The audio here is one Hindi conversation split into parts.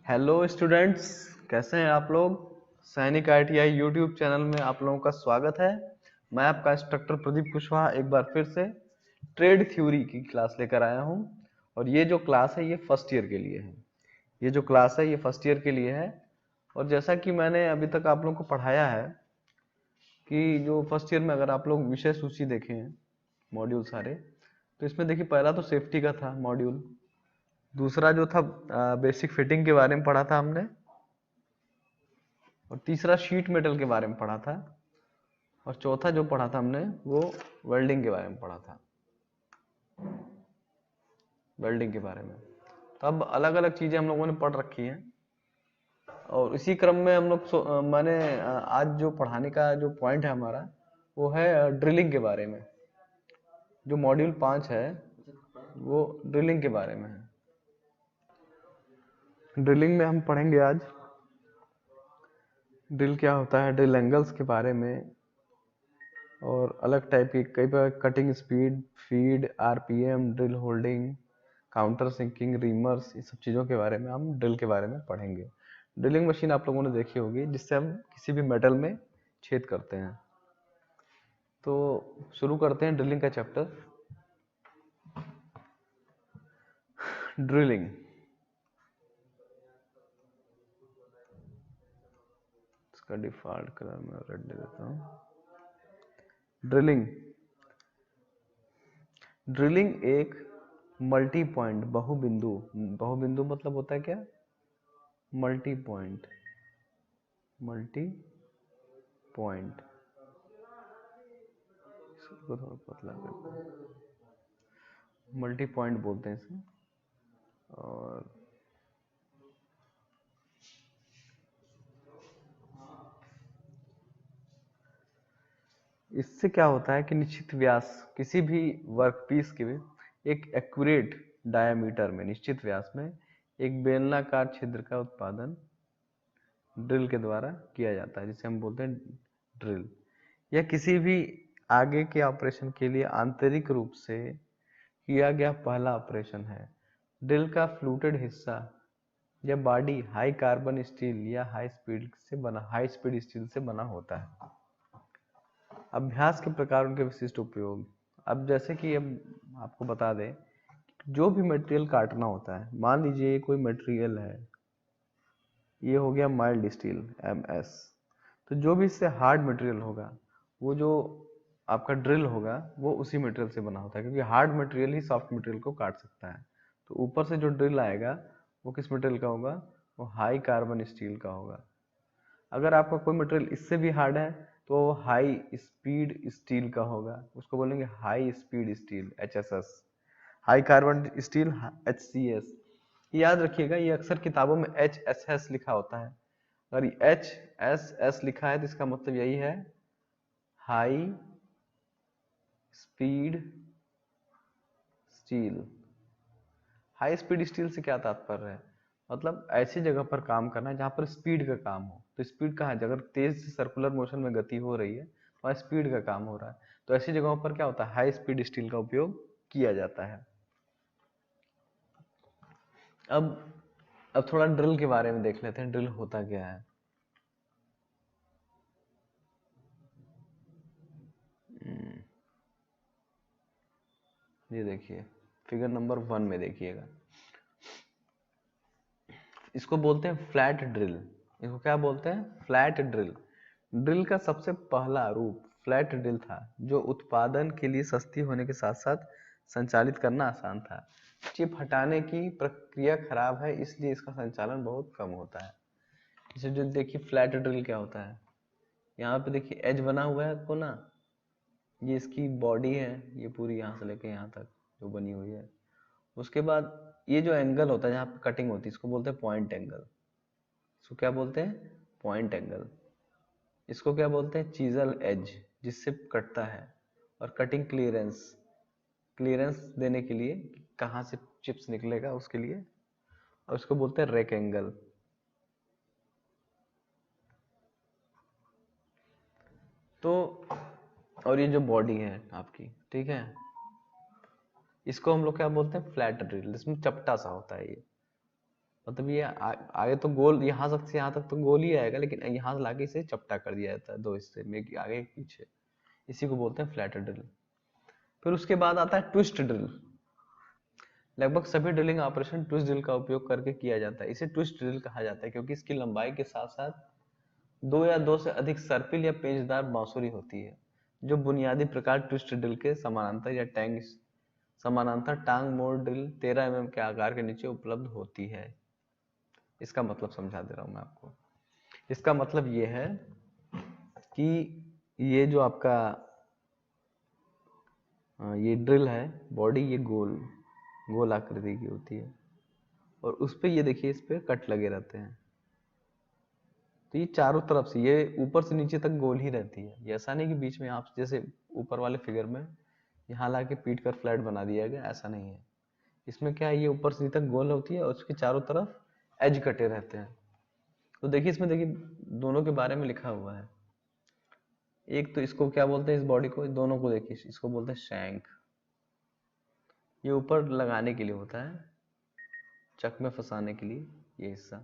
हेलो स्टूडेंट्स, कैसे हैं आप लोग। सैनिक ITI यूट्यूब चैनल में आप लोगों का स्वागत है। मैं आपका इंस्ट्रक्टर प्रदीप कुशवाहा एक बार फिर से ट्रेड थ्योरी की क्लास लेकर आया हूं। और ये जो क्लास है ये फर्स्ट ईयर के लिए है। ये जो क्लास है ये फर्स्ट ईयर के लिए है। और जैसा कि मैंने अभी तक आप लोगों को पढ़ाया है कि जो फर्स्ट ईयर में अगर आप लोग विषय सूची देखें, मॉड्यूल सारे, तो इसमें देखिए पहला तो सेफ्टी का था मॉड्यूल। दूसरा जो था बेसिक फिटिंग के बारे में पढ़ा था हमने। और तीसरा शीट मेटल के बारे में पढ़ा था। और चौथा जो पढ़ा था हमने वो वेल्डिंग के बारे में पढ़ा था। वेल्डिंग के बारे में तो अब अलग अलग चीजें हम लोगों ने पढ़ रखी हैं। और इसी क्रम में हम लोग मैंने आज जो पढ़ाने का जो पॉइंट है हमारा वो है ड्रिलिंग के बारे में। जो मॉड्यूल 5 है वो ड्रिलिंग के बारे में है। ड्रिलिंग में हम पढ़ेंगे आज ड्रिल क्या होता है, ड्रिल एंगल्स के बारे में, और अलग टाइप की कई बार cutting speed, feed, RPM, drill holding, counter sinking, reamers, ये सब चीज़ों के बारे में हम ड्रिल के बारे में पढ़ेंगे। ड्रिलिंग मशीन आप लोगों ने देखी होगी जिससे हम किसी भी मेटल में छेद करते हैं। तो शुरू करते हैं ड्रिलिंग का चैप्टर। ड्रिलिंग, इसका डिफॉल्ट कलर मैं रेड दे देता हूँ। ड्रिलिंग ड्रिलिंग एक मल्टी पॉइंट बहुबिंदु मतलब होता है क्या, मल्टी पॉइंट इसको थोड़ा पतला करते हैं, मल्टी पॉइंट बोलते हैं इसे। और इससे क्या होता है कि निश्चित व्यास किसी भी वर्कपीस के एक एक्यूरेट डायामीटर में, निश्चित व्यास में एक बेलनाकार छिद्र का उत्पादन ड्रिल के द्वारा किया जाता है, जिसे हम बोलते हैं ड्रिल। यह किसी भी आगे के ऑपरेशन के लिए आंतरिक रूप से किया गया पहला ऑपरेशन है। ड्रिल का फ्लूटेड हिस्सा या बॉडी हाई कार्बन स्टील या हाई स्पीड स्टील से बना होता है। अभ्यास के प्रकार, उनके विशिष्ट उपयोग। अब जैसे कि अब आपको बता दें, जो भी मटेरियल काटना होता है, मान लीजिए कोई मटेरियल है, ये हो गया माइल्ड स्टील MS। तो जो भी इससे हार्ड मटेरियल होगा, वो जो आपका ड्रिल होगा वो उसी मटेरियल से बना होता है, क्योंकि हार्ड मटेरियल ही सॉफ्ट मटेरियल को काट सकता है। तो ऊपर से जो ड्रिल आएगा वो किस मटेरियल का होगा, वो हाई कार्बन स्टील का होगा। अगर आपका कोई मटेरियल इससे भी हार्ड है तो वो हाई स्पीड स्टील का होगा, उसको बोलेंगे high speed steel, HSS। High carbon steel HCS। याद रखिएगा, ये अक्सर किताबों में HSS लिखा होता है। अगर HSS लिखा है तो इसका मतलब यही है, high speed steel. High speed steel से क्या तात्पर्य है, मतलब ऐसी जगह पर काम करना है जहां पर स्पीड का काम हो। तो स्पीड कहाँ है, अगर तेज सर्कुलर मोशन में गति हो रही है तो वहाँ स्पीड का काम हो रहा है। तो ऐसी जगहों पर क्या होता है, हाई स्पीड स्टील का उपयोग किया जाता है। अब थोड़ा ड्रिल के बारे में देख लेते हैं, ड्रिल होता क्या है। ये देखिए फिगर नंबर 1 में देखिएगा, इसको बोलते हैं फ्लैट ड्रिल। इसको क्या बोलते हैं, फ्लैट ड्रिल। ड्रिल का सबसे पहला रूप फ्लैट ड्रिल था, जो उत्पादन के लिए सस्ती होने के साथ साथ संचालित करना आसान था। चिप हटाने की प्रक्रिया खराब है, इसलिए इसका संचालन बहुत कम होता है। जैसे जो देखिए फ्लैट ड्रिल क्या होता है, यहाँ पे देखिए एज बना हुआ है कोना, ये इसकी बॉडी है, ये पूरी यहाँ से लेके यहाँ तक जो बनी हुई है। उसके बाद ये जो एंगल होता है जहाँ पे कटिंग होती है, इसको बोलते हैं पॉइंट एंगल। इसको क्या बोलते हैं, पॉइंट एंगल। इसको क्या बोलते हैं, चीजल एज, जिससे कटता है। और कटिंग क्लियरेंस, क्लियरेंस देने के लिए कहाँ से चिप्स निकलेगा उसके लिए। और इसको बोलते हैं रेक एंगल। तो और ये जो बॉडी है आपकी, ठीक है, इसको हम लोग क्या बोलते हैं, फ्लैट ड्रिल, जिसमें चपटा सा होता है ये। मतलब ये आगे तो गोल, यहाँ तक से यहाँ तक तो गोल ही आएगा, लेकिन यहाँ से लाके इसे चपटा कर दिया जाता है दो हिस्से में, एक आगे एक पीछे। इसी को बोलते हैं फ्लैट ड्रिल। फिर उसके बाद आता है ट्विस्ट ड्रिल। लगभग सभी ड्रिलिंग ऑपरेशन ट्विस्ट ड्रिल का उपयोग करके किया जाता है। इसे ट्विस्ट ड्रिल कहा जाता है क्योंकि इसकी लंबाई के साथ साथ दो या दो से अधिक सर्पिल या पेंचदार बांसुरी होती है, जो बुनियादी प्रकार ट्विस्ट ड्रिल के समानांतर या समानांतर टांग मोड़ ड्रिल 13 mm के आकार के नीचे उपलब्ध होती है। इसका मतलब समझा दे रहा हूं मैं आपको। इसका मतलब ये है कि ये जो आपका ये ड्रिल है, बॉडी ये गोल आकृति की होती है, और उस पे ये देखिए, इस पे कट लगे रहते हैं। तो ये चारों तरफ से, ये ऊपर से नीचे तक गोल ही रहती है। ये ऐसा नहीं कि बीच में आप जैसे ऊपर वाले फिगर में यहाँ ला के पीट कर फ्लैट बना दिया गया, ऐसा नहीं है। इसमें क्या है, ये ऊपर से नीचे तक गोल होती है और उसके चारों तरफ एज कटे रहते हैं। तो देखिए इसमें, देखिए दोनों के बारे में लिखा हुआ है। एक तो इसको क्या बोलते हैं, इस बॉडी को, दोनों को देखिए, इसको बोलते हैं शैंक। ये ऊपर लगाने के लिए होता है, चक में फंसाने के लिए ये हिस्सा।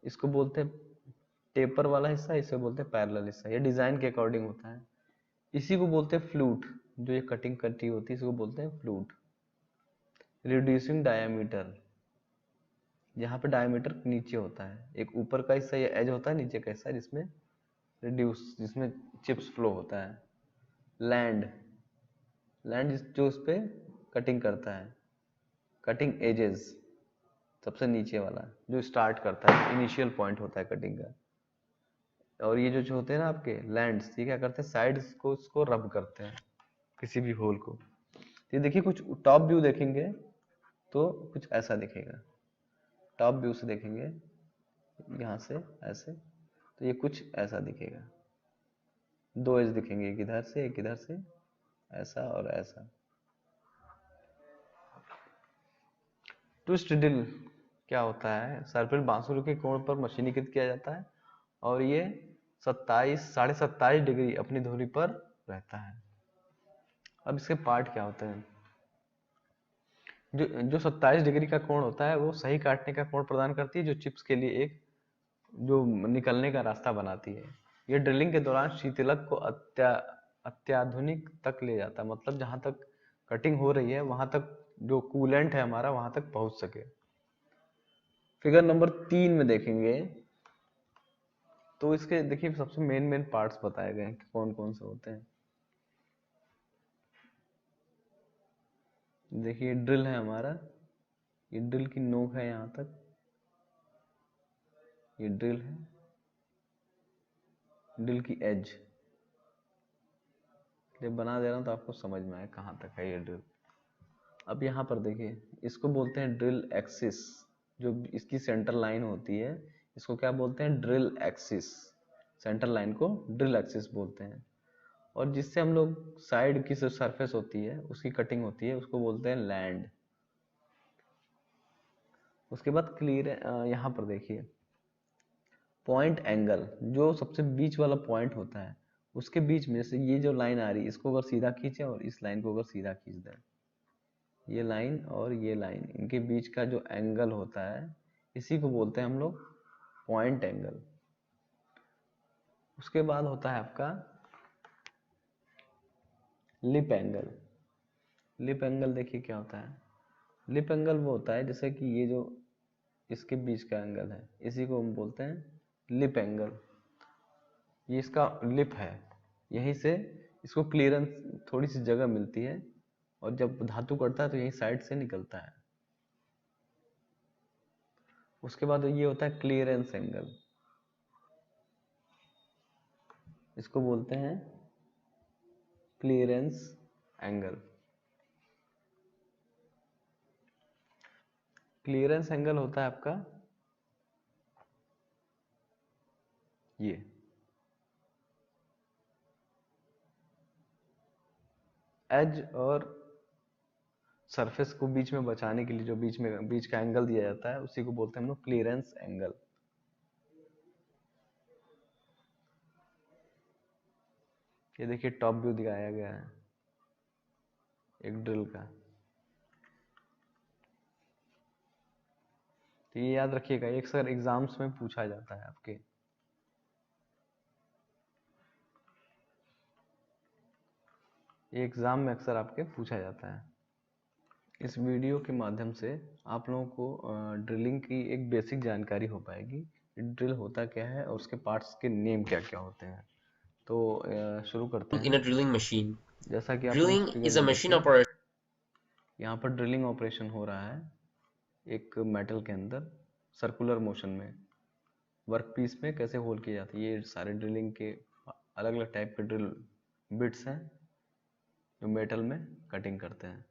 इसको बोलते हैं टेपर वाला हिस्सा, इसे बोलते हैं पैरेलल हिस्सा। ये डिजाइन के अकॉर्डिंग होता है। इसी को बोलते हैं फ्लूट, जो ये कटिंग कटी होती है इसको बोलते हैं फ्लूट। रिड्यूसिंग डायामीटर, यहाँ पे डायमीटर नीचे होता है। एक ऊपर का हिस्सा ये एज होता है, नीचे का हिस्सा जिसमें रिड्यूस, जिसमें चिप्स फ्लो होता है। लैंड जो उस पे कटिंग करता है, कटिंग एजेस, सबसे नीचे वाला जो स्टार्ट करता है, इनिशियल पॉइंट होता है कटिंग का। और ये जो होते हैं ना आपके लैंड्स, ये क्या करते हैं, साइड्स को उसको रब करते हैं, किसी भी होल को। ये देखिए, कुछ टॉप व्यू देखेंगे तो कुछ ऐसा दिखेगा। टॉप व्यू से देखेंगे यहाँ से ऐसे, तो ये कुछ ऐसा दिखेगा। दो एज दिखेंगे, एक इधर से एक इधर से, ऐसा और ऐसा। ट्विस्ट ड्रिल क्या होता है, सर्पिल बांसुरी के कोण पर मशीनीकृत किया जाता है और ये 27.5 डिग्री अपनी धुरी पर रहता है। अब इसके पार्ट क्या होते हैं। जो 27 डिग्री का कोण होता है वो सही काटने का कोण प्रदान करती है, जो चिप्स के लिए एक जो निकलने का रास्ता बनाती है। ये ड्रिलिंग के दौरान शीतलक को अत्याधुनिक तक ले जाता है, मतलब जहां तक कटिंग हो रही है वहां तक जो कूलेंट है हमारा वहां तक पहुंच सके। फिगर नंबर 3 में देखेंगे तो इसके देखिए सबसे मेन पार्ट्स बताए गए हैं कि कौन कौन से होते हैं। देखिए ड्रिल है हमारा, ये ड्रिल की नोक है यहाँ तक, ये ड्रिल है, ड्रिल की एज। ये बना दे रहा हूँ तो आपको समझ में आए कहाँ तक है ये ड्रिल। अब यहाँ पर देखिए, इसको बोलते हैं ड्रिल एक्सिस। जो इसकी सेंटर लाइन होती है इसको क्या बोलते हैं, ड्रिल एक्सिस। सेंटर लाइन को ड्रिल एक्सिस बोलते हैं। और जिससे हम लोग साइड की जो सरफेस होती है उसकी कटिंग होती है उसको बोलते हैं लैंड। उसके बाद क्लियर, यहाँ पर देखिए पॉइंट एंगल, जो सबसे बीच वाला पॉइंट होता है उसके बीच में से ये जो लाइन आ रही है इसको अगर सीधा खींचे और इस लाइन को अगर सीधा खींच दें, ये लाइन और ये लाइन, इनके बीच का जो एंगल होता है इसी को बोलते हैं हम लोग पॉइंट एंगल। उसके बाद होता है आपका लिप एंगल। लिप एंगल देखिए क्या होता है। लिप एंगल वो होता है जैसे कि ये जो इसके बीच का एंगल है इसी को हम बोलते हैं लिप एंगल। ये इसका लिप है, यहीं से इसको क्लियरेंस थोड़ी सी जगह मिलती है और जब धातु कटता है तो यही साइड से निकलता है। उसके बाद ये होता है क्लियरेंस एंगल, इसको बोलते हैं क्लियरेंस एंगल। क्लियरेंस एंगल होता है आपका ये, एज और सरफेस को बीच में बचाने के लिए जो बीच का एंगल दिया जाता है उसी को बोलते हैं हम लोग क्लियरेंस एंगल। ये देखिए टॉप व्यू दिखाया गया है एक ड्रिल का। तो ये याद रखिएगा, एक अक्सर एग्जाम्स में पूछा जाता है आपके। ये एग्जाम में अक्सर आपके पूछा जाता है। इस वीडियो के माध्यम से आप लोगों को ड्रिलिंग की एक बेसिक जानकारी हो पाएगी, ड्रिल होता क्या है और उसके पार्ट्स के नेम क्या क्या होते हैं। तो शुरू करते हैं। In a drilling machine. जैसा कि आप लोग Drilling इस फिगर is a में machine देखिए, operation यहाँ पर ड्रिलिंग ऑपरेशन हो रहा है एक मेटल के अंदर सर्कुलर मोशन में। वर्क पीस में कैसे होल किए जाते हैं, ये सारे ड्रिलिंग के अलग अलग टाइप के ड्रिल बिट्स हैं जो मेटल में कटिंग करते हैं।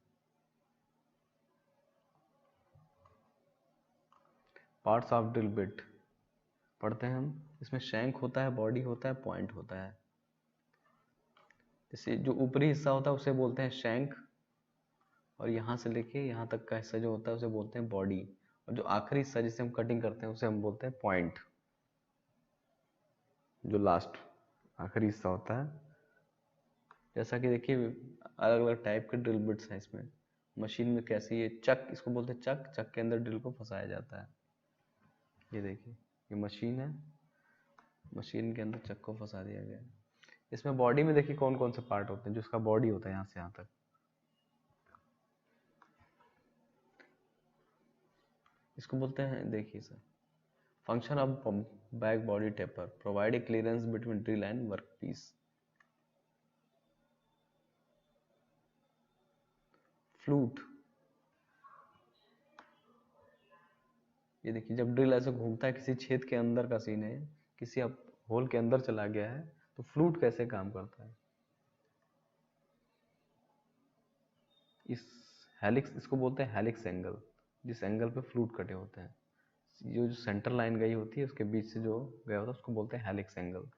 पार्ट्स ऑफ ड्रिल बिट पढ़ते हैं हम। इसमें शैंक होता है, बॉडी होता है, पॉइंट होता है। जैसे जो ऊपरी हिस्सा होता है उसे बोलते हैं शैंक, और यहाँ से लेके यहाँ तक का हिस्सा जो होता है उसे बोलते हैं बॉडी, और जो आखिरी हिस्सा जिसे हम कटिंग करते हैं उसे हम बोलते हैं पॉइंट। जो लास्ट आखिरी हिस्सा होता है। जैसा कि देखिए अलग अलग टाइप के ड्रिल बिट्स हैं इसमें। मशीन में कैसे ये चक, इसको बोलते हैं चक, चक के अंदर ड्रिल को फंसाया जाता है। ये देखिए ये मशीन है, मशीन के अंदर चक को फंसा दिया गया है। इसमें बॉडी में देखिए कौन कौन से पार्ट होते हैं, जो इसका बॉडी होता है यहाँ से यहाँ तक। इसको बोलते हैं, देखिए sir, function of back body taper provide a clearance between drill and workpiece. Flute, ये देखिए जब ड्रिल ऐसे घूमता है, किसी छेद के अंदर का सीन है, किसी अब होल के अंदर चला गया है, तो फ्लूट कैसे काम करता है। इस हेलिक्स, इसको बोलते हैं हेलिक्स एंगल, जिस एंगल पे फ्लूट कटे होते हैं। जो जो सेंटर लाइन गई होती है उसके बीच से जो गया होता है उसको बोलते हैं हेलिक्स एंगल।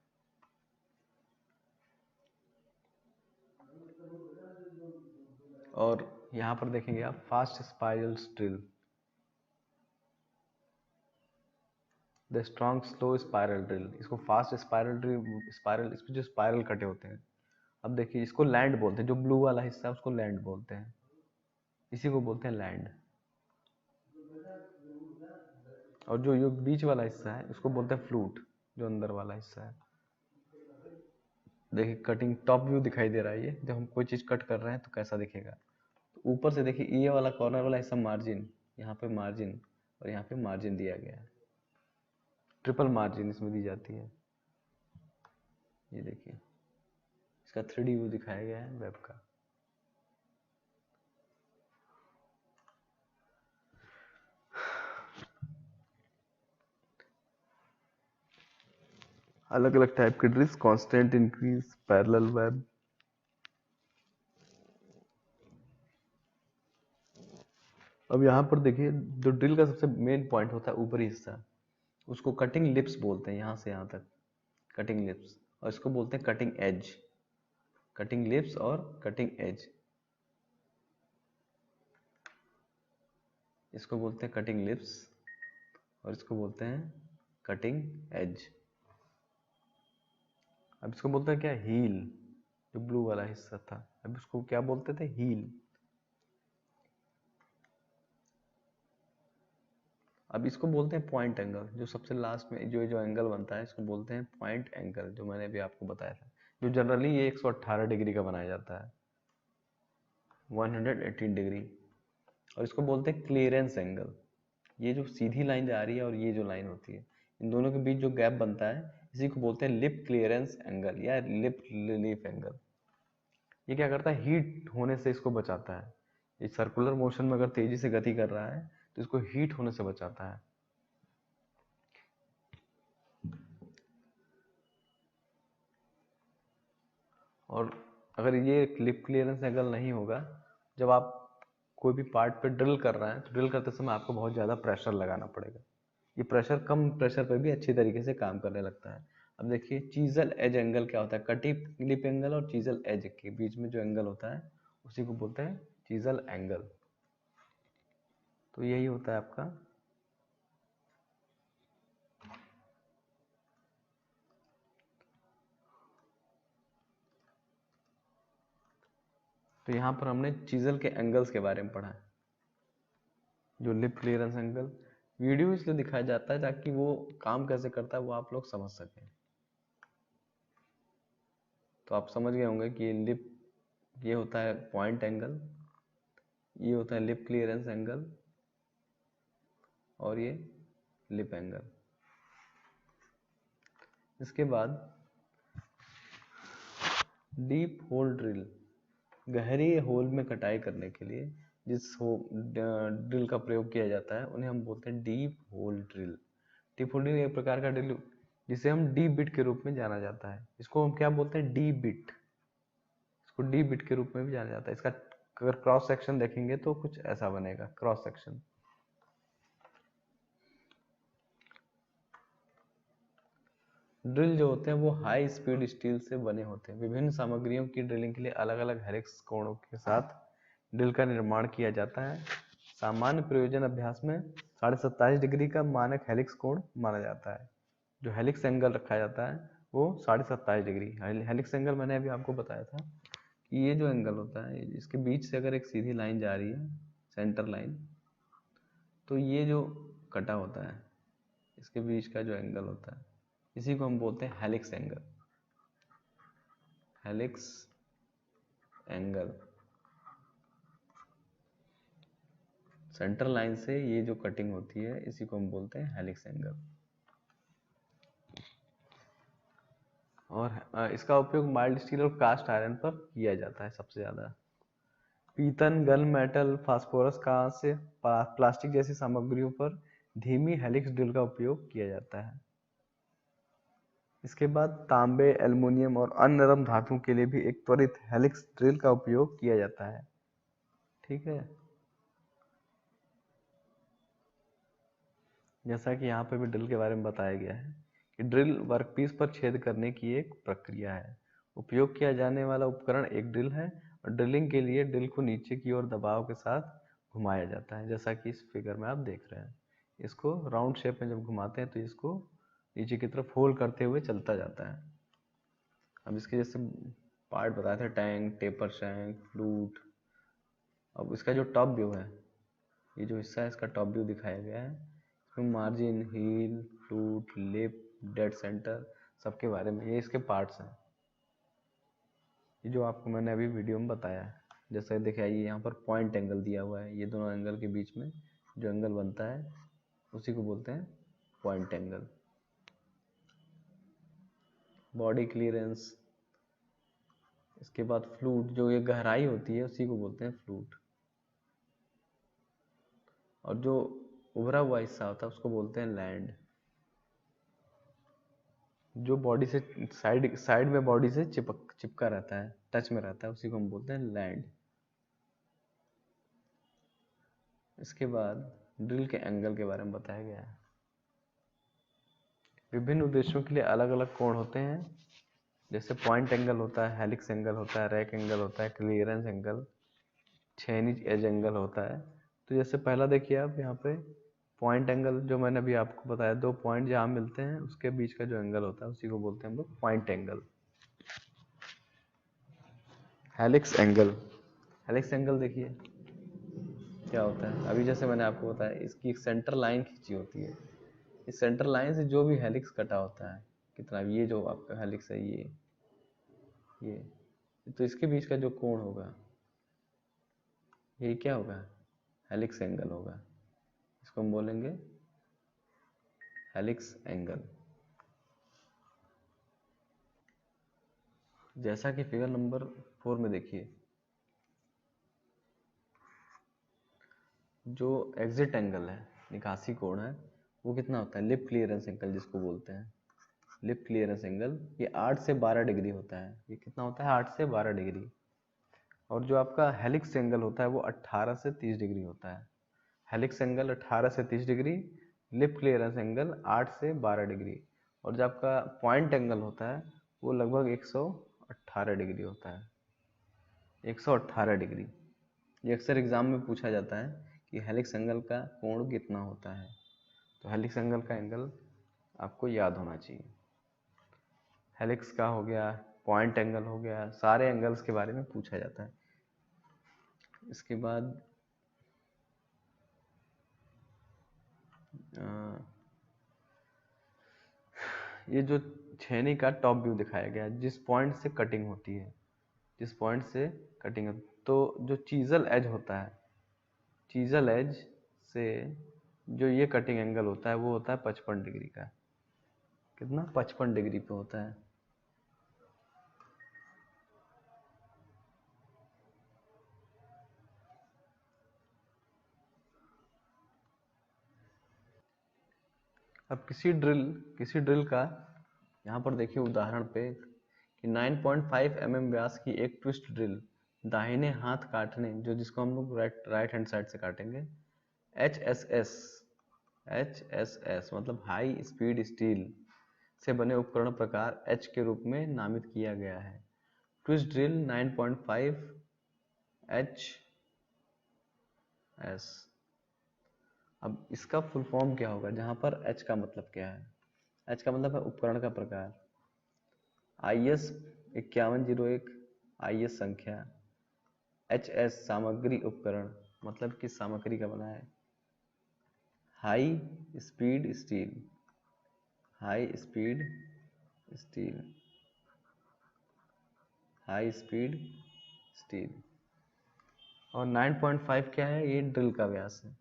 और यहाँ पर देखेंगे आप fast spiral drill, the strong slow spiral drill. इसको फास्ट स्पाइरल ड्रिल, स्पाइरल, इसमें जो स्पाइरल कटे होते हैं। अब देखिए इसको लैंड बोलते हैं, जो ब्लू वाला हिस्सा है उसको लैंड बोलते हैं, इसी को बोलते हैं लैंड। और जो ये बीच वाला हिस्सा है उसको बोलते हैं फ्लूट, जो अंदर वाला हिस्सा है। देखिए कटिंग टॉप व्यू दिखाई दे रहा है, ये जब हम कोई चीज कट कर रहे हैं तो कैसा दिखेगा। तो ऊपर से देखिए ये वाला कॉर्नर वाला हिस्सा मार्जिन, यहाँ पे मार्जिन और यहाँ पे मार्जिन दिया गया है, ट्रिपल मार्जिन इसमें दी जाती है। ये देखिए इसका 3D व्यू दिखाया गया है वेब का। अलग अलग टाइप के drills, constant increase, parallel web. अब यहाँ पर देखिए जो ड्रिल का सबसे मेन पॉइंट होता है ऊपरी हिस्सा, उसको कटिंग लिप्स बोलते हैं, यहाँ से यहाँ तक कटिंग लिप्स, और इसको बोलते हैं कटिंग एज। कटिंग लिप्स और कटिंग एज, इसको बोलते हैं कटिंग लिप्स और इसको बोलते हैं कटिंग एज। अब इसको बोलते हैं क्या, हील, जो ब्लू वाला हिस्सा था, अब इसको क्या बोलते थे, हील। अब इसको बोलते हैं पॉइंट एंगल, जो सबसे लास्ट में जो जो एंगल बनता है इसको बोलते हैं पॉइंट एंगल, जो मैंने अभी आपको बताया था, जो जनरली ये 118 डिग्री का बनाया जाता है, 118 डिग्री। और इसको बोलते हैं क्लियरेंस एंगल। ये जो सीधी लाइन जा रही है और ये जो लाइन होती है, इन दोनों के बीच जो गैप बनता है इसी को बोलते हैं लिप क्लियरेंस एंगल या लिप रिलीफ एंगल। ये क्या करता है, हीट होने से इसको बचाता है। ये सर्कुलर मोशन में अगर तेजी से गति कर रहा है तो इसको हीट होने से बचाता है। और अगर ये लिप क्लियरेंस एंगल नहीं होगा, जब आप कोई भी पार्ट पे ड्रिल कर रहे हैं तो ड्रिल करते समय आपको बहुत ज़्यादा प्रेशर लगाना पड़ेगा। ये प्रेशर कम प्रेशर पे भी अच्छी तरीके से काम करने लगता है। अब देखिए चीजल एज एंगल क्या होता है, कटी लिप एंगल और चीजल एज के बीच में जो एंगल होता है उसी को बोलते हैं चीजल एंगल। तो यही होता है आपका। तो यहाँ पर हमने चीजल के एंगल्स के बारे में पढ़ा है, जो लिप क्लियरेंस एंगल, वीडियो इसलिए दिखाया जाता है ताकि वो काम कैसे करता है वो आप लोग समझ सकें। तो आप समझ गए होंगे कि लिप, ये होता है पॉइंट एंगल, ये होता है लिप क्लियरेंस एंगल, और ये लिप एंगल। इसके बाद डीप होल ड्रिल, गहरी होल में कटाई करने के लिए जिस ड्रिल का प्रयोग किया जाता है उन्हें हम बोलते हैं deep hole drill. Deep hole drill एक प्रकार का ड्रिल जिसे हम डी बिट के रूप में जाना जाता है। इसको हम क्या बोलते हैं? D bit. इसको डी बिट के रूप में भी जाना जाता है। इसका अगर क्रॉस सेक्शन देखेंगे तो कुछ ऐसा बनेगा क्रॉस सेक्शन। ड्रिल जो होते हैं वो हाई स्पीड स्टील से बने होते हैं। विभिन्न सामग्रियों की ड्रिलिंग के लिए अलग अलग हेलिक्स कोणों के साथ ड्रिल का निर्माण किया जाता है। सामान्य प्रयोजन अभ्यास में 27.5 डिग्री का मानक हेलिक्स कोण माना जाता है। जो हेलिक्स एंगल रखा जाता है वो 27.5 डिग्री। हेलिक्स एंगल मैंने अभी आपको बताया था कि ये जो एंगल होता है इसके बीच से अगर एक सीधी लाइन जा रही है, सेंटर लाइन, तो ये जो कटा होता है इसके बीच का जो एंगल होता है इसी को हम बोलते हैं helix angle. Helix angle, centre line से ये जो कटिंग होती है इसी को हम बोलते हैं हेलिक्स एंगल। और इसका उपयोग माइल्ड स्टील और कास्ट आयरन पर किया जाता है सबसे ज्यादा। पीतन, गन मेटल, फास्फोरस, कांस्य, प्लास्टिक जैसी सामग्रियों पर धीमी हेलिक्स ड्रिल का उपयोग किया जाता है। इसके बाद तांबे, एल्युमिनियम और अन्य नरम धातुओं के लिए भी एक त्वरित हेलिक्स ड्रिल का उपयोग किया जाता है। ठीक है, जैसा कि यहाँ पे भी ड्रिल के बारे में बताया गया है कि ड्रिल वर्कपीस पर छेद करने की एक प्रक्रिया है। उपयोग किया जाने वाला उपकरण एक ड्रिल है और ड्रिलिंग के लिए ड्रिल को नीचे की ओर दबाव के साथ घुमाया जाता है, जैसा कि इस फिगर में आप देख रहे हैं। इसको राउंड शेप में जब घुमाते हैं तो इसको नीचे की तरफ होल करते हुए चलता जाता है। अब इसके जैसे पार्ट बताए थे, टैंक, टेपर शैंक, फ्लूट। अब इसका जो टॉप व्यू है, ये जो हिस्सा है इसका टॉप व्यू दिखाया गया है। इसमें margin, heel, flute, lip, dead centre सबके बारे में, ये इसके पार्ट्स हैं। ये जो आपको मैंने अभी वीडियो में बताया है, जैसे देखिए ये यहाँ पर पॉइंट एंगल दिया हुआ है, ये दोनों एंगल के बीच में जो एंगल बनता है उसी को बोलते हैं पॉइंट एंगल। बॉडी क्लियरेंस, इसके बाद फ्लूट, जो ये गहराई होती है उसी को बोलते हैं फ्लूट। और जो उभरा हुआ हिस्सा होता है उसको बोलते हैं लैंड। जो बॉडी से साइड में बॉडी से चिपका रहता है, टच में रहता है, उसी को हम बोलते हैं लैंड। इसके बाद ड्रिल के एंगल के बारे में बताया गया है। विभिन्न उद्देश्यों के लिए अलग अलग कोण होते हैं, जैसे पॉइंट एंगल होता है, हेलिक्स एंगल होता है, रैक एंगल होता है, क्लियरेंस एंगल, छेनी एज एंगल होता है। तो जैसे पहला देखिए आप यहाँ पे पॉइंट एंगल, जो मैंने अभी आपको बताया, दो पॉइंट जहाँ मिलते हैं उसके बीच का जो एंगल होता है उसी को बोलते हैं हम लोग point angle. Helix angle, helix angle देखिए क्या होता है। अभी जैसे मैंने आपको बताया इसकी एक सेंटर लाइन खींची होती है, इस सेंटर लाइन से जो भी हेलिक्स कटा होता है, कितना, ये जो आपका हेलिक्स है ये तो इसके बीच का जो कोण होगा ये क्या होगा? हेलिक्स एंगल होगा। इसको हम बोलेंगे हेलिक्स एंगल। जैसा कि फिगर नंबर 4 में देखिए, जो एग्जिट एंगल है, निकासी कोण है, वो कितना होता है? लिप क्लियरेंस एंगल जिसको बोलते हैं, लिप क्लियरेंस एंगल, ये 8 से 12 डिग्री होता है। ये कितना होता है? 8 से 12 डिग्री। और जो आपका हेलिक्स एंगल होता है वो 18 से 30 डिग्री होता है। हेलिक्स एंगल 18 से 30 डिग्री, लिप क्लियरेंस एंगल 8 से 12 डिग्री। और जो आपका पॉइंट एंगल होता है वो लगभग 118 डिग्री होता है, 118 डिग्री। ये अक्सर एग्जाम में पूछा जाता है कि हेलिक्स एंगल का कोण कितना होता है, तो हेलिक्स एंगल का एंगल आपको याद होना चाहिए। हेलिक्स का हो गया, पॉइंट एंगल हो गया, सारे एंगल्स के बारे में पूछा जाता है। इसके बाद ये जो छेनी का टॉप व्यू दिखाया गया है, जिस पॉइंट से कटिंग होती है, जिस पॉइंट से कटिंग होती, तो जो चीजल एज होता है, चीजल एज से जो ये कटिंग एंगल होता है वो होता है 55 डिग्री का। कितना? 55 डिग्री पे होता है। अब किसी ड्रिल का यहाँ पर देखिए उदाहरण पे कि 9.5 mm व्यास की एक ट्विस्ट ड्रिल दाहिने हाथ काटने, जो जिसको हम लोग राइट हैंड साइड से काटेंगे, HSS मतलब हाई स्पीड स्टील से बने उपकरण प्रकार H के रूप में नामित किया गया है। Twist drill 9.5 HS। अब इसका फुल फॉर्म क्या होगा? जहाँ पर H का मतलब क्या है? H का मतलब है उपकरण का प्रकार। IS 5101 IS संख्या। HS सामग्री उपकरण, मतलब किस सामग्री का बना है? High speed steel, high speed steel, high speed steel. और 9.5 क्या है? ये ड्रिल का व्यास है।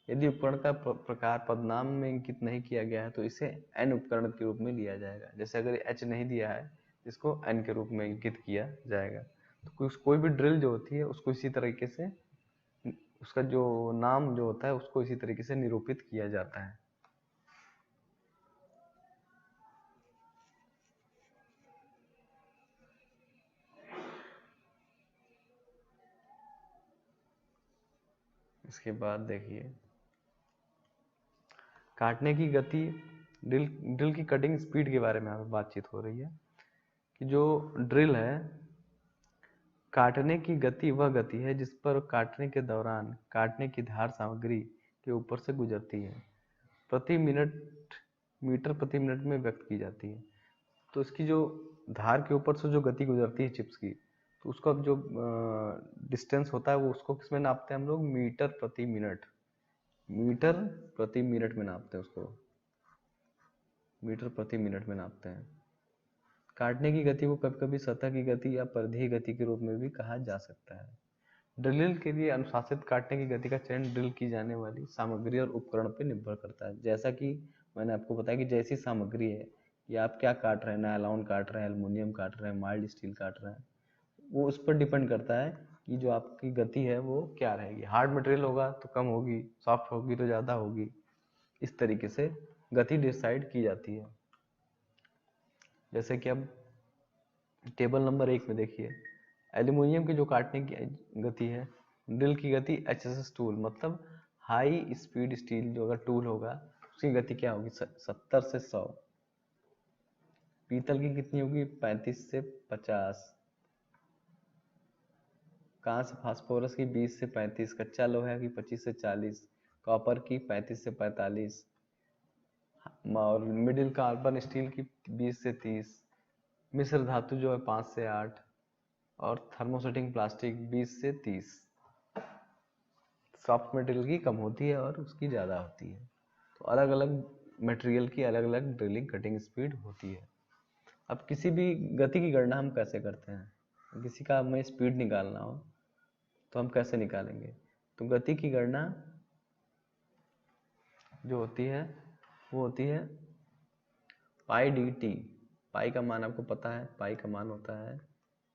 यदि उपकरण का प्रकार पदनाम में इंगित नहीं किया गया है तो इसे एन उपकरण के रूप में लिया जाएगा। जैसे अगर एच नहीं दिया है, इसको एन के रूप में इंगित किया जाएगा। तो कोई भी ड्रिल जो होती है उसको इसी तरीके से, उसका जो नाम जो होता है उसको इसी तरीके से निरूपित किया जाता है। इसके बाद देखिए काटने की गति, ड्रिल की कटिंग स्पीड के बारे में हमें बातचीत हो रही है कि जो ड्रिल है, काटने की गति वह गति है जिस पर काटने के दौरान काटने की धार सामग्री के ऊपर से गुजरती है, प्रति मिनट मीटर प्रति मिनट में व्यक्त की जाती है। तो इसकी जो धार के ऊपर से जो गति गुजरती है चिप्स की, तो उसका जो डिस्टेंस होता है वो उसको किस में नापते हैं हम लोग? मीटर प्रति मिनट, मीटर प्रति मिनट में नापते हैं उसको, मीटर प्रति मिनट में नापते हैं। काटने की गति को कभी कभी सतह की गति या परिधीय गति के रूप में भी कहा जा सकता है। ड्रिल के लिए अनुशासित काटने की गति का चयन ड्रिल की जाने वाली सामग्री और उपकरण पर निर्भर करता है। जैसा कि मैंने आपको बताया कि जैसी सामग्री है, कि आप क्या काट रहे हैं, नायलॉन काट रहे हैं, एल्युमिनियम काट रहे हैं, माइल्ड स्टील काट रहे हैं, वो उस पर डिपेंड करता है कि जो आपकी गति है वो क्या रहेगी। हार्ड मटेरियल होगा तो कम होगी, सॉफ्ट होगी तो ज़्यादा होगी। इस तरीके से गति डिसाइड की जाती है। जैसे कि अब टेबल नंबर 1 में देखिए, एल्यूमिनियम की जो काटने की गति है, ड्रिल की गति HSS टूल मतलब हाई स्पीड स्टील जो अगर टूल होगा उसकी गति क्या होगी? 70 से 100। पीतल की कितनी होगी? 35 से 50। कांस्य फास्फोरस की 20 से 35, कच्चा लोहा की 25 से 40, कॉपर की 35 से 45, और मिडिल कार्बन स्टील की 20 से 30, मिश्र धातु जो है 5 से 8, और थर्मोसेटिंग प्लास्टिक 20 से 30। सॉफ्ट मटेरियल की कम होती है और उसकी ज़्यादा होती है। तो अलग अलग मटेरियल की अलग अलग ड्रिलिंग कटिंग स्पीड होती है। अब किसी भी गति की गणना हम कैसे करते हैं? किसी का हमें स्पीड निकालना हो तो हम कैसे निकालेंगे? तो गति की गणना जो होती है वो होती है पाई डी टी। पाई का मान आपको पता है, पाई का मान होता है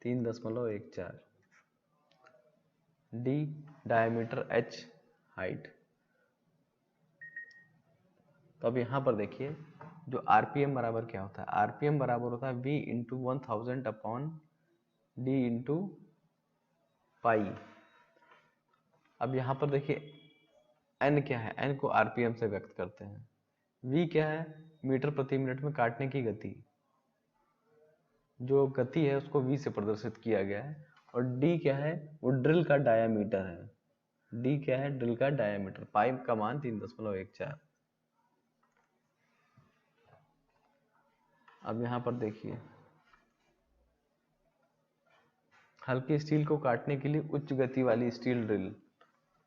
3.14। D diameter, H height. तो अब यहाँ पर देखिए जो आरपीएम बराबर क्या होता है? आरपीएम बराबर होता है v into 1000 upon D into pi. अब यहाँ पर देखिए n क्या है? n को आरपीएम से व्यक्त करते हैं। v क्या है? मीटर प्रति मिनट में काटने की गति, जो गति है उसको v से प्रदर्शित किया गया है। और d क्या है? वो ड्रिल का डायामीटर है। d क्या है? ड्रिल का डायामीटर। पाई का मान 3.14। अब यहाँ पर देखिए हल्की स्टील को काटने के लिए उच्च गति वाली स्टील ड्रिल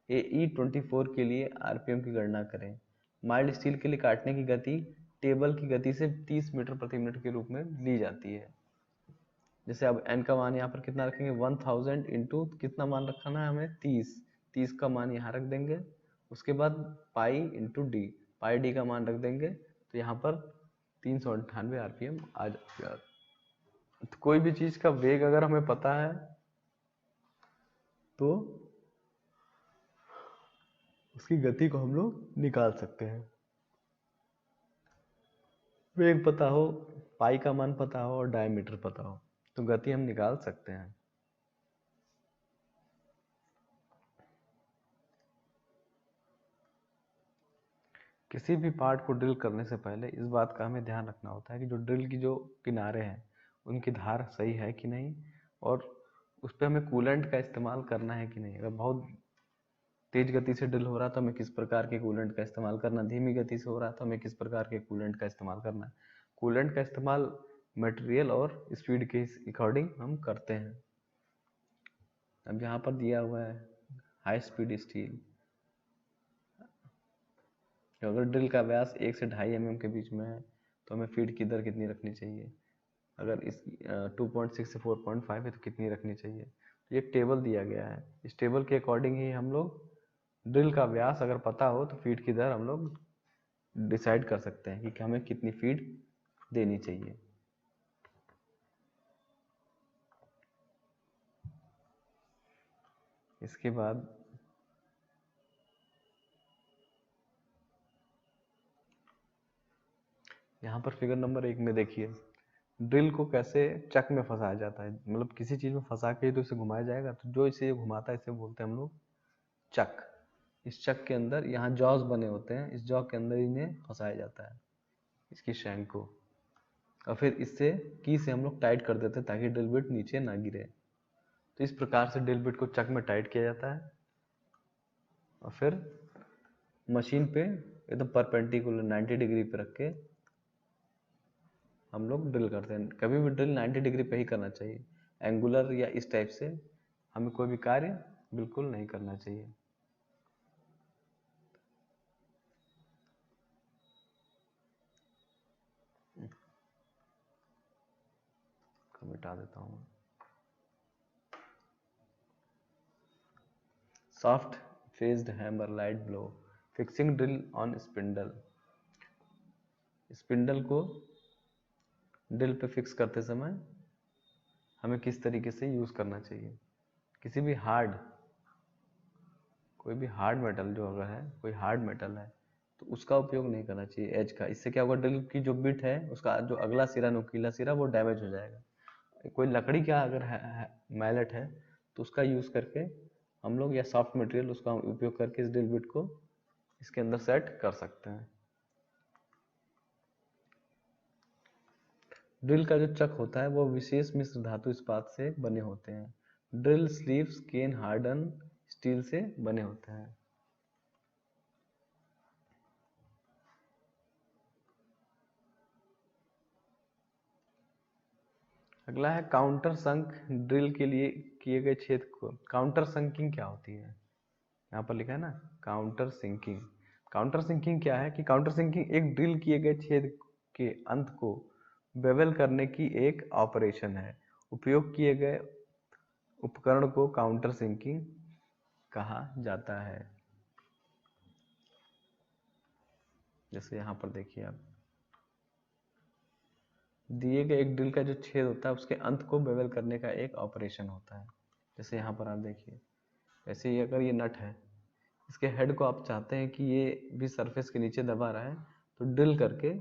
AE24 के लिए आरपीएम की गणना करें। माइल्ड स्टील के लिए काटने की गति टेबल की गति से 30 मीटर प्रति मिनट के रूप में ली जाती है। जैसे अब n का मान यहाँ पर कितना रखेंगे, 1000 इंटू कितना मान रखना है हमें, 30 का मान यहाँ रख देंगे। उसके बाद पाई इंटू डी, पाई डी का मान रख देंगे, तो यहाँ पर 398 आरपीएम आ जाएगा। तो कोई भी चीज का वेग अगर हमें पता है तो उसकी गति को हम लोग निकाल सकते हैं। वेग पता हो, पाई का मान पता हो और डायमीटर पता हो तो गति हम निकाल सकते हैं। किसी भी पार्ट को ड्रिल करने से पहले इस बात का हमें ध्यान रखना होता है कि जो ड्रिल की जो किनारे हैं उनकी धार सही है कि नहीं, और उस पर हमें कूलेंट का इस्तेमाल करना है कि नहीं। अगर बहुत तेज गति से ड्रिल हो रहा है तो हमें किस प्रकार के कूलेंट का इस्तेमाल करना, धीमी गति से हो रहा है तो हमें किस प्रकार के कूलेंट का इस्तेमाल करना है। कूलेंट का इस्तेमाल मटेरियल और स्पीड के अकॉर्डिंग हम करते हैं। अब यहाँ पर दिया हुआ है हाई स्पीड स्टील, अगर ड्रिल का व्यास 1 से 2.5 mm के बीच में है तो हमें फीड की दर कितनी रखनी चाहिए, अगर इस 2.6 से 4.5 है तो कितनी रखनी चाहिए। तो ये टेबल दिया गया है, इस टेबल के अकॉर्डिंग ही हम लोग ड्रिल का व्यास अगर पता हो तो फीड की दर हम लोग डिसाइड कर सकते हैं कि हमें कितनी फीड देनी चाहिए। इसके बाद यहाँ पर फिगर नंबर 1 में देखिए ड्रिल को कैसे चक में फंसाया जाता है। मतलब किसी चीज में फंसा के तो इसे घुमाया जाएगा, तो जो इसे घुमाता है इसे बोलते हैं हम लोग चक। इस चक के अंदर यहाँ जॉज बने होते हैं, इस जॉ के अंदर इन्हें फंसाया जाता है, इसकी शैंक को, और फिर इससे की से हम लोग टाइट कर देते हैं ताकि ड्रिल बिट नीचे ना गिरे। तो इस प्रकार से ड्रिल बिट को चक में टाइट किया जाता है और फिर मशीन पे एकदम परपेंडिकुलर 90 डिग्री पे रख के हम लोग ड्रिल करते हैं। कभी भी ड्रिल 90 डिग्री पे ही करना चाहिए, एंगुलर या इस टाइप से हमें कोई भी कार्य बिल्कुल नहीं करना चाहिए। मिटा देता हूँ। Soft faced hammer light blow fixing drill on spindle. Spindle को ड्रिल पे फिक्स करते समय हमें किस तरीके से यूज करना चाहिए। किसी भी कोई भी हार्ड मेटल जो अगर है, कोई हार्ड मेटल है तो उसका उपयोग नहीं करना चाहिए एज का। इससे क्या होगा, ड्रिल की जो बिट है उसका जो अगला सिरा, नुकीला सिरा, वो डैमेज हो जाएगा। कोई लकड़ी का अगर मैलेट है तो उसका यूज करके हम लोग, या सॉफ्ट मटेरियल, उसका उपयोग करके इस ड्रिल बिट को इसके अंदर सेट कर सकते हैं। ड्रिल का जो चक होता है वो विशेष मिश्र धातु इस्पात से बने होते हैं। ड्रिल स्लीव्स केन हार्डन स्टील से बने होते हैं। अगला है काउंटर संक ड्रिल के लिए किए गए छेद को। काउंटर संकिंग क्या होती है, यहाँ पर लिखा है ना काउंटर सिंकिंग। काउंटर सिंकिंग क्या है कि काउंटर सिंकिंग एक ड्रिल किए गए छेद के अंत को बेवल करने की एक ऑपरेशन है। उपयोग किए गए उपकरण को काउंटर सिंकिंग कहा जाता है। जैसे यहाँ पर देखिए आप, दिए गए एक ड्रिल का जो छेद होता है उसके अंत को बेवल करने का एक ऑपरेशन होता है। जैसे यहाँ पर आप देखिए, ऐसे ही अगर ये नट है, इसके हेड को आप चाहते हैं कि ये भी सरफेस के नीचे दबा रहा है, तो ड्रिल करके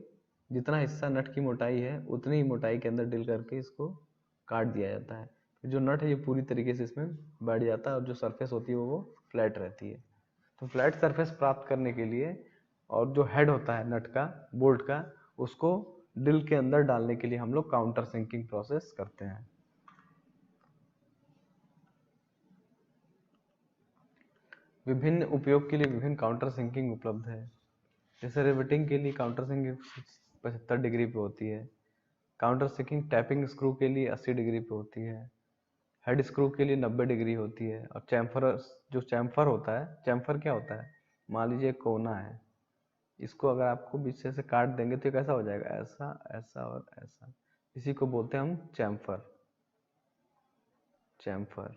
जितना हिस्सा नट की मोटाई है उतनी ही मोटाई के अंदर ड्रिल करके इसको काट दिया जाता है। जो नट है ये पूरी तरीके से इसमें बैठ जाता है और जो सरफेस होती है वो फ्लैट रहती है। तो फ्लैट सरफेस प्राप्त करने के लिए, और जो हेड होता है नट का, बोल्ट का, उसको ड्रिल के अंदर डालने के लिए हम लोग काउंटर सिंकिंग प्रोसेस करते हैं। विभिन्न उपयोग के लिए विभिन्न काउंटर सिंकिंग उपलब्ध है। जैसे रिवेटिंग के लिए काउंटर सिंकिंग 75 डिग्री पे होती है। काउंटर सिंकिंग टैपिंग स्क्रू के लिए 80 डिग्री पे होती है। हेड स्क्रू के लिए 90 डिग्री होती है। और चैम्फर, जो चैम्फर होता है, चैम्फर क्या होता है, मान लीजिए कोना है, इसको अगर आपको बीच से ऐसे काट देंगे तो ये कैसा हो जाएगा, ऐसा ऐसा और ऐसा। इसी को बोलते हैं हम चैम्फर। चैम्फर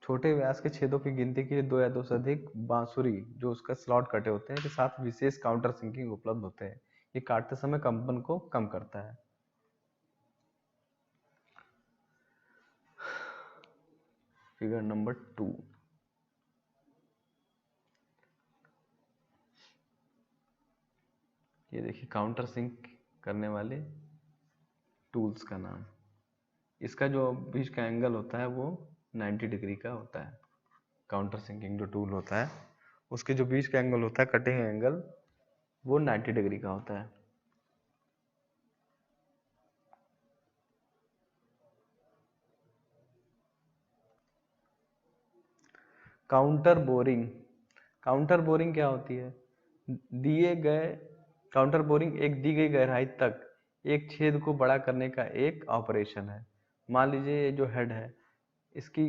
छोटे व्यास के छेदों की गिनती के लिए दो या दो से अधिक बांसुरी जो उसका स्लॉट कटे होते हैं के साथ विशेष काउंटर सिंकिंग उपलब्ध होते हैं। ये काटते समय कंपन को कम करता है। फिगर नंबर 2, ये देखिए काउंटर सिंक करने वाले टूल्स का नाम। इसका जो बीच का एंगल होता है वो 90 डिग्री का होता है। काउंटर सिंकिंग जो टूल होता है उसके जो बीच का एंगल होता है, कटिंग एंगल, वो 90 डिग्री का होता है। Counter boring. काउंटर बोरिंग क्या होती है? दिए गए काउंटर बोरिंग एक दी गई गहराई तक एक छेद को बड़ा करने का एक ऑपरेशन है। मान लीजिए ये जो हेड है, इसकी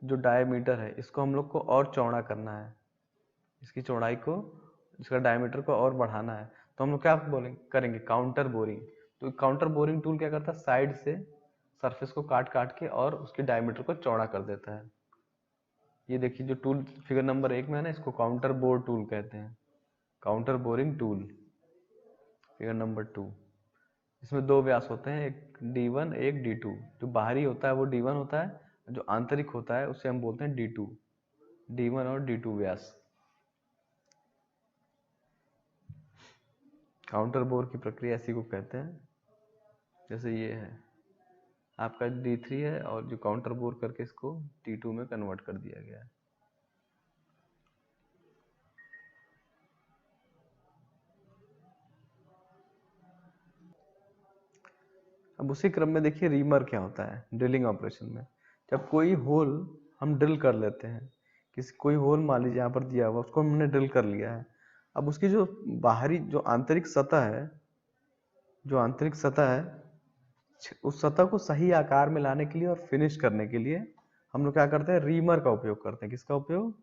जो डायमीटर है इसको हम लोग को और चौड़ा करना है, इसकी चौड़ाई को, इसका डायमीटर को और बढ़ाना है, तो हम लोग क्या बोलेंगे, करेंगे काउंटर बोरिंग। तो काउंटर बोरिंग टूल क्या करता है, साइड से सरफेस को काट काट के और उसके डायमीटर को चौड़ा कर देता है। ये देखिए जो टूल फिगर नंबर 1 में है ना, इसको काउंटर बोर टूल कहते हैं। Counter boring tool figure number 2। इसमें दो व्यास होते हैं, एक D1 एक D2। जो बाहरी होता है वो D1 होता है, जो आंतरिक होता है उसे हम बोलते हैं D2। D1 और D2 व्यास। काउंटर बोर की प्रक्रिया इसी को कहते हैं। जैसे ये है आपका D3 है और जो काउंटर बोर करके इसको D2 में कन्वर्ट कर दिया गया है। अब उसी क्रम में देखिए रीमर क्या होता है ड्रिलिंग ऑपरेशन में। जब कोई होल हम ड्रिल कर लेते हैं, किसी कोई होल मान लीजिए यहाँ पर दिया हुआ, उसको हमने ड्रिल कर लिया है। अब उसकी जो बाहरी जो आंतरिक सतह है, जो आंतरिक सतह है, उस सतह को सही आकार में लाने के लिए और फिनिश करने के लिए हम लोग क्या करते हैं, रीमर का उपयोग करते हैं। किसका उपयोग?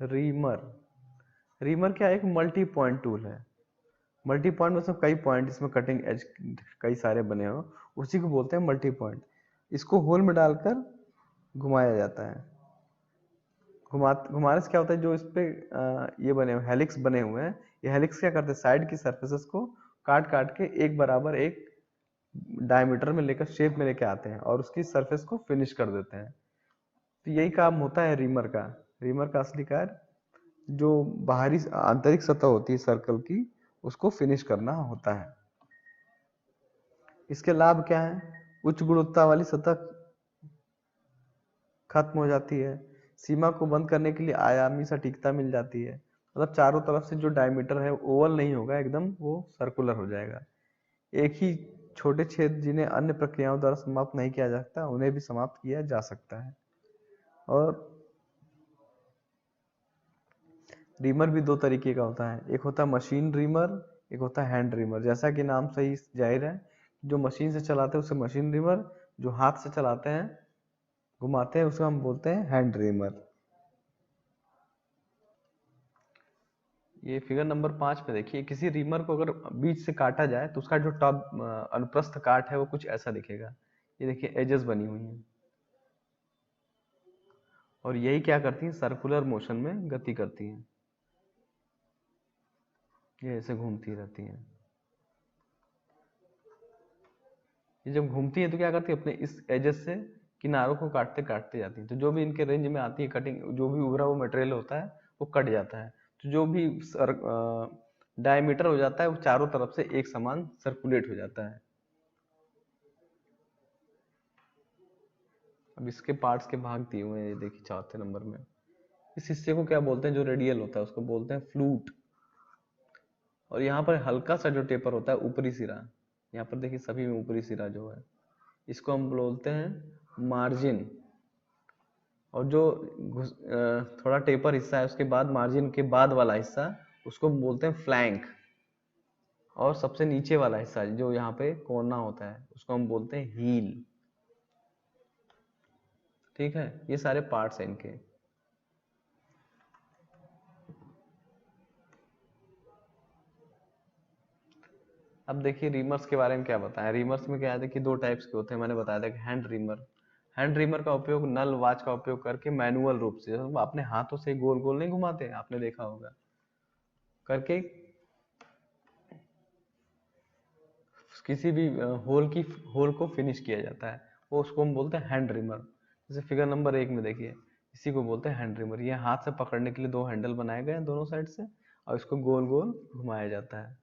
रीमर। रीमर क्या एक मल्टी पॉइंट टूल है। मल्टी पॉइंट मतलब कई पॉइंट इसमें कटिंग एज कई सारे बने हो, उसी को बोलते हैं मल्टी पॉइंट। इसको होल में डालकर घुमाया जाता है। घुमाने से क्या होता है, जो इस पे ये बने हुए हेलिक्स बने हुए हैं, ये हेलिक्स क्या करते हैं, साइड की सरफेसेस को काट काट के एक बराबर एक डायमीटर में लेकर शेप में लेके आते हैं और उसकी सरफेस को फिनिश कर देते हैं। तो यही काम होता है रीमर का। रीमर का असली कार्य जो बाहरी आंतरिक सतह होती है सर्कल की, उसको फिनिश करना होता है। इसके लाभ क्या है? उच्च गुणवत्ता वाली सतह खत्म हो जाती है, सीमा को बंद करने के लिए आयामी सटीकता मिल जाती है। मतलब चारों तरफ से जो डायमीटर है ओवल नहीं होगा, एकदम वो सर्कुलर हो जाएगा। एक ही छोटे छेद जिन्हें अन्य प्रक्रियाओं द्वारा समाप्त नहीं किया जा सकता, उन्हें भी समाप्त किया जा सकता है। और रीमर भी दो तरीके का होता है, एक होता है मशीन रीमर, एक होता है हैंड रीमर। जैसा कि नाम से ही जाहिर है, जो मशीन से चलाते हैं उसे मशीन रीमर, जो हाथ से चलाते हैं घुमाते हैं उसे हम बोलते हैं हैंड रीमर। ये फिगर नंबर 5 पे देखिए, किसी रीमर को अगर बीच से काटा जाए तो उसका जो टॉप अनुप्रस्थ काट है वो कुछ ऐसा दिखेगा। ये देखिए एजेस बनी हुई हैं और यही क्या करती हैं, सर्कुलर मोशन में गति करती हैं। ये ऐसे घूमती रहती हैं। ये जब घूमती हैं तो क्या करती है, अपने इस एजेस से किनारों को काटते काटते जाती हैं। तो जो भी इनके रेंज में आती है कटिंग, जो भी उभरा हुआ मटेरियल होता है वो कट जाता है। तो जो भी डायमीटर हो जाता है वो चारों तरफ से एक समान सर्कुलेट हो जाता है। अब इसके पार्ट्स के भाग दिए हुए हैं, ये देखिए 4 नंबर में। इस हिस्से को क्या बोलते हैं, जो रेडियल होता है उसको बोलते हैं फ्लूट। और यहाँ पर हल्का सा जो टेपर होता है ऊपरी सिरा, यहाँ पर देखिए सभी में ऊपरी सिरा जो है, इसको हम बोलते हैं मार्जिन। और जो थोड़ा टेपर हिस्सा है उसके बाद मार्जिन के बाद वाला हिस्सा, उसको बोलते हैं फ्लैंक। और सबसे नीचे वाला हिस्सा जो यहाँ पे कोना होता है उसको हम बोलते हैं हील। ठीक है, ये सारे पार्ट्स हैं इनके। अब देखिए रीमर्स के बारे में क्या बताएं। रीमर्स में क्या है कि दो टाइप्स के होते हैं, मैंने बताया था कि हैंड रीमर का उपयोग नल वॉच का उपयोग करके मैनुअल रूप से, हम अपने हाथों से गोल गोल नहीं घुमाते, आपने देखा होगा करके किसी भी होल को फिनिश किया जाता है, वो उसको हम बोलते हैं हैंड रीमर। जैसे फिगर नंबर 1 में देखिए, इसी को बोलते हैं हैंड रीमर। ये हाथ से पकड़ने के लिए दो हैंडल बनाए गए हैं दोनों साइड से, और इसको गोल गोल घुमाया जाता है।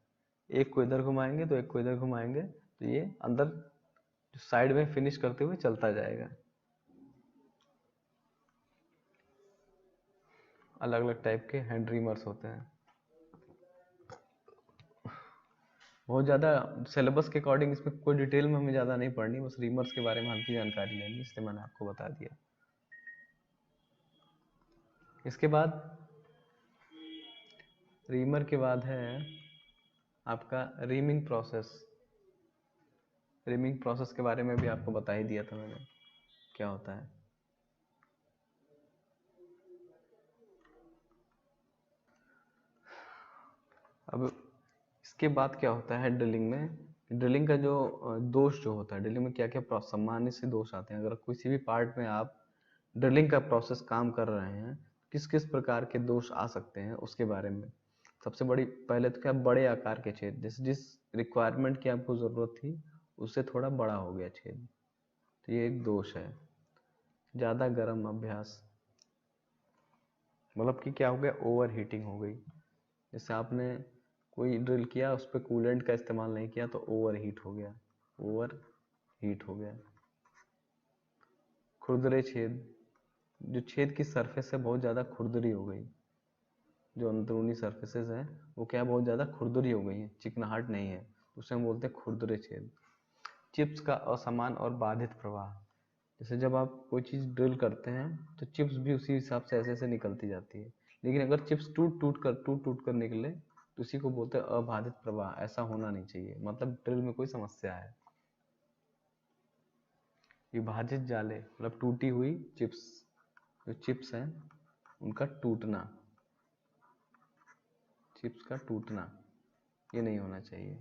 एक को इधर घुमाएंगे तो एक को इधर घुमाएंगे, तो ये अंदर साइड में फिनिश करते हुए चलता जाएगा। अलग अलग टाइप के हैंड रीमर्स होते हैं। बहुत ज़्यादा सिलेबस के अकॉर्डिंग इसमें कोई डिटेल में हमें ज़्यादा नहीं पढ़नी, बस रीमर्स के बारे में हल्की जानकारी लेनी, इसलिए मैंने आपको बता दिया। इसके बाद रीमर के बाद है आपका रीमिंग प्रोसेस। रीमिंग प्रोसेस के बारे में भी आपको बता ही दिया था मैंने, क्या होता है। अब इसके बाद क्या होता है ड्रिलिंग में। ड्रिलिंग का जो दोष जो होता है, ड्रिलिंग में क्या क्या सामान्य से दोष आते हैं, अगर किसी भी पार्ट में आप ड्रिलिंग का प्रोसेस काम कर रहे हैं, किस किस प्रकार के दोष आ सकते हैं उसके बारे में। सबसे बड़ी पहले तो क्या, बड़े आकार के छेद, जैसे जिस रिक्वायरमेंट की आपको ज़रूरत थी उससे थोड़ा बड़ा हो गया छेद, तो ये एक दोष है। ज़्यादा गर्म अभ्यास, मतलब कि क्या हो गया, ओवर हीटिंग हो गई। जैसे आपने कोई ड्रिल किया, उस पर कूलेंट का इस्तेमाल नहीं किया तो ओवर हीट हो गया, ओवर हीट हो गया। खुरदरे छेद, जो छेद की सरफेस है बहुत ज़्यादा खुरदरी हो गई, जो अंदरूनी सरफेसेस हैं वो क्या बहुत ज़्यादा खुरदरी हो गई हैं, चिकनाहट नहीं है, उसे हम बोलते हैं खुरदरे छेद। चिप्स का असमान और बाधित प्रवाह, जैसे जब आप कोई चीज़ ड्रिल करते हैं तो चिप्स भी उसी हिसाब से ऐसे ऐसे निकलती जाती है, लेकिन अगर चिप्स टूट टूट कर निकले तो उसी को बोलते हैं अबाधित प्रवाह। ऐसा होना नहीं चाहिए, मतलब ड्रिल में कोई समस्या है। विभाजित जाले, मतलब टूटी हुई चिप्स, जो चिप्स हैं उनका टूटना, चिप्स का टूटना, ये नहीं होना चाहिए।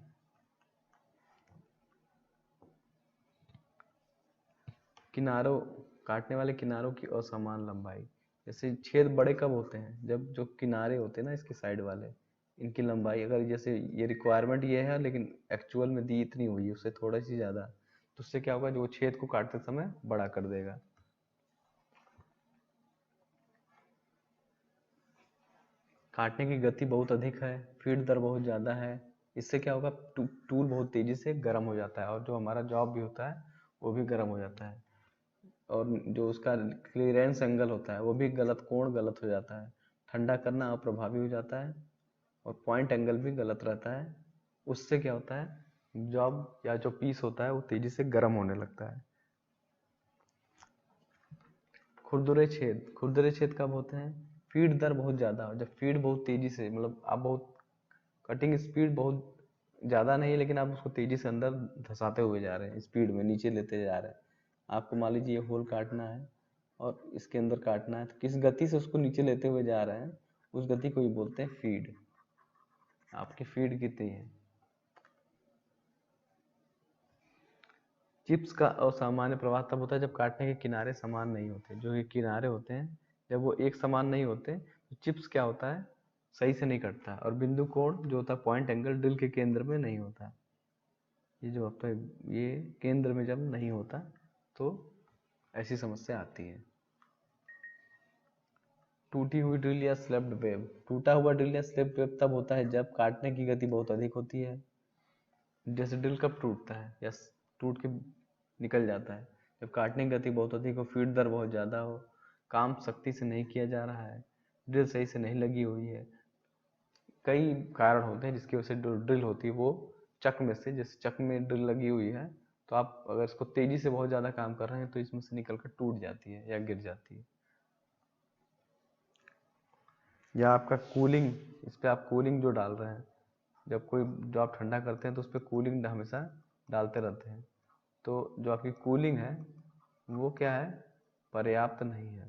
किनारों, काटने वाले किनारों की असमान लंबाई, जैसे छेद बड़े कब होते हैं, जब जो किनारे होते हैं ना इसके साइड वाले, इनकी लंबाई अगर जैसे ये रिक्वायरमेंट ये है लेकिन एक्चुअल में दी इतनी हुई है उससे थोड़ा सी ज़्यादा, तो उससे क्या होगा, जो छेद को काटते समय बड़ा कर देगा। काटने की गति बहुत अधिक है, फीड दर बहुत ज़्यादा है, इससे क्या होगा, टूल बहुत तेज़ी से गर्म हो जाता है, और जो हमारा जॉब भी होता है वो भी गर्म हो जाता है, और जो उसका क्लियरेंस एंगल होता है वो भी गलत, कोण गलत हो जाता है, ठंडा करना अप्रभावी हो जाता है, और पॉइंट एंगल भी गलत रहता है। उससे क्या होता है, जॉब या जो पीस होता है वो तेजी से गर्म होने लगता है। खुरदुरे छेद, खुरदुरे छेद कब होते हैं, फीड दर बहुत ज़्यादा हो, जब फीड बहुत तेजी से, मतलब आप बहुत कटिंग स्पीड बहुत ज़्यादा नहीं है लेकिन आप उसको तेजी से अंदर धसाते हुए जा रहे हैं, स्पीड में नीचे लेते जा रहे हैं। आपको मान लीजिए ये होल काटना है और इसके अंदर काटना है, तो किस गति से उसको नीचे लेते हुए जा रहे हैं, उस गति को ही बोलते हैं फीड। आपकी फीड कितनी है। चिप्स का असामान्य प्रवाह तब होता है जब काटने के किनारे समान नहीं होते, जो ये किनारे होते हैं जब वो एक समान नहीं होते तो चिप्स क्या होता है, सही से नहीं कटता, और बिंदु कोण जो होता है, पॉइंट एंगल ड्रिल के केंद्र में नहीं होता। ये जो होता है, ये केंद्र में जब नहीं होता तो ऐसी समस्या आती है। टूटी हुई ड्रिल या स्लेप्ड वेब, टूटा हुआ ड्रिल या स्लेप्ड वेब तब होता है जब काटने की गति बहुत अधिक होती है। जैसे ड्रिल कब टूटता है या टूट के निकल जाता है, जब काटने की गति बहुत अधिक हो, फीड दर बहुत ज़्यादा हो, काम सख्ती से नहीं किया जा रहा है, ड्रिल सही से नहीं लगी हुई है। कई कारण होते हैं जिसकी वजह से ड्रिल होती है वो चक में से, जैसे चक में ड्रिल लगी हुई है तो आप अगर इसको तेज़ी से बहुत ज़्यादा काम कर रहे हैं तो इसमें से निकल कर टूट जाती है या गिर जाती है। या आपका कूलिंग, इस पर आप कूलिंग जो डाल रहे हैं, जब कोई जो आप ठंडा करते हैं तो उस पर कूलिंग हमेशा डालते रहते हैं, तो जो आपकी कूलिंग है वो क्या है, पर्याप्त नहीं है,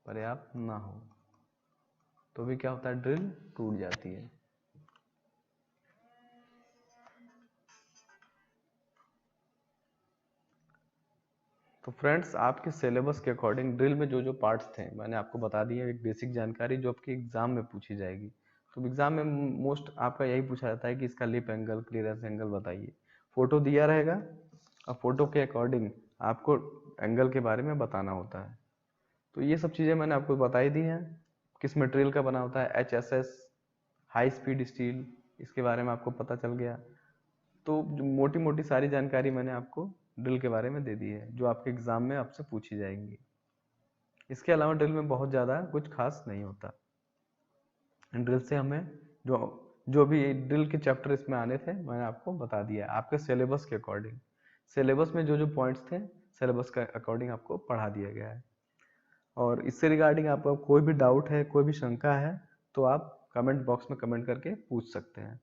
पर्याप्त ना हो तो भी क्या होता है, ड्रिल टूट जाती है। तो फ्रेंड्स, आपके सिलेबस के अकॉर्डिंग ड्रिल में जो जो पार्ट्स थे मैंने आपको बता दिए, एक बेसिक जानकारी जो आपके एग्जाम में पूछी जाएगी। तो एग्जाम में मोस्ट आपका यही पूछा जाता है कि इसका लिप एंगल, क्लियरेंस एंगल बताइए। फोटो दिया रहेगा और फोटो के अकॉर्डिंग आपको एंगल के बारे में बताना होता है। तो ये सब चीज़ें मैंने आपको बताई दी हैं। किस मटेरियल का बना होता है, HSS, हाई स्पीड स्टील, इसके बारे में आपको पता चल गया। तो मोटी मोटी सारी जानकारी मैंने आपको ड्रिल के बारे में दे दी है, जो आपके एग्जाम में आपसे पूछी जाएंगी। इसके अलावा ड्रिल में बहुत ज़्यादा कुछ खास नहीं होता। ड्रिल से हमें जो जो भी ड्रिल के चैप्टर इसमें आने थे मैंने आपको बता दिया आपके सिलेबस के अकॉर्डिंग। सिलेबस में जो जो पॉइंट्स थे सिलेबस के अकॉर्डिंग आपको पढ़ा दिया गया है। और इससे रिगार्डिंग आपका कोई भी डाउट है, कोई भी शंका है, तो आप कमेंट बॉक्स में कमेंट करके पूछ सकते हैं।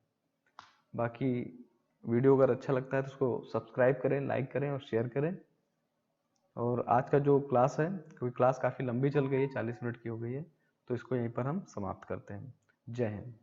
बाकी वीडियो अगर अच्छा लगता है तो उसको सब्सक्राइब करें, लाइक करें और शेयर करें। और आज का जो क्लास है, क्योंकि क्लास काफ़ी लंबी चल गई है, 40 मिनट की हो गई है, तो इसको यहीं पर हम समाप्त करते हैं। जय हिंद।